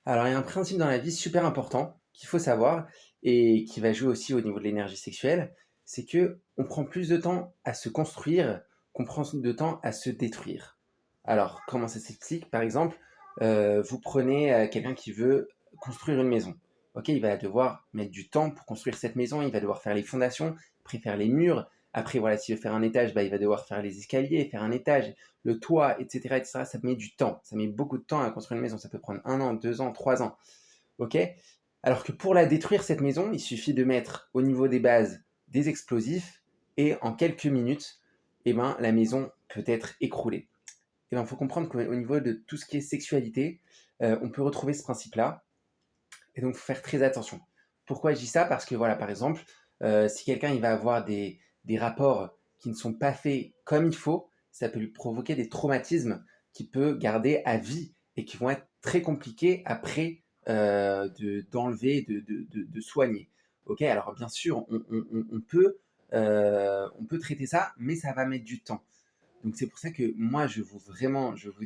Alors, il y a un principe dans la vie super important qu'il faut savoir et qui va jouer aussi au niveau de l'énergie sexuelle, c'est que on prend plus de temps à se construire qu'on prend de temps à se détruire. Alors, comment ça s'explique? Par exemple, vous prenez quelqu'un qui veut construire une maison. Ok, il va devoir mettre du temps pour construire cette maison, il va devoir faire les fondations, après faire les murs, après voilà, s'il veut faire un étage, bah, il va devoir faire les escaliers, faire un étage, le toit, etc., etc., ça met du temps. Ça met beaucoup de temps à construire une maison. Ça peut prendre 1 an, 2 ans, 3 ans. OK? Alors que pour la détruire, cette maison, il suffit de mettre au niveau des bases des explosifs et en quelques minutes, eh ben, la maison peut être écroulée. Et ben, il faut comprendre qu'au niveau de tout ce qui est sexualité, on peut retrouver ce principe-là. Et donc, il faut faire très attention. Pourquoi je dis ça? Parce que, voilà, par exemple, si quelqu'un il va avoir des rapports qui ne sont pas faits comme il faut, ça peut lui provoquer des traumatismes qu'il peut garder à vie et qui vont être très compliqués après d'enlever, de soigner. Ok, alors bien sûr, on peut traiter ça, mais ça va mettre du temps. Donc c'est pour ça que moi, je vous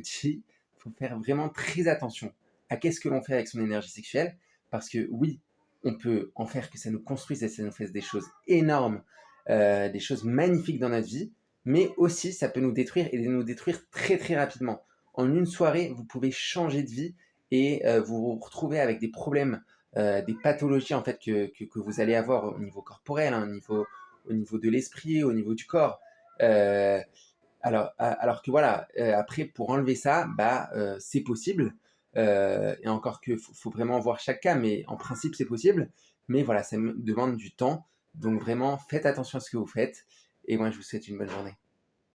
dis, il faut faire vraiment très attention à qu'est-ce que l'on fait avec son énergie sexuelle, parce que oui, on peut en faire que ça nous construise et ça nous fasse des choses énormes, des choses magnifiques dans notre vie, mais aussi ça peut nous détruire et nous détruire très très rapidement. En une soirée, vous pouvez changer de vie et vous vous retrouver avec des problèmes, des pathologies en fait que vous allez avoir au niveau corporel, hein, au niveau de l'esprit, au niveau du corps. Euh, alors que voilà, après pour enlever ça, bah, c'est possible, et encore que faut vraiment voir chaque cas, mais en principe c'est possible. Mais voilà, ça me demande du temps, donc vraiment faites attention à ce que vous faites et moi je vous souhaite une bonne journée.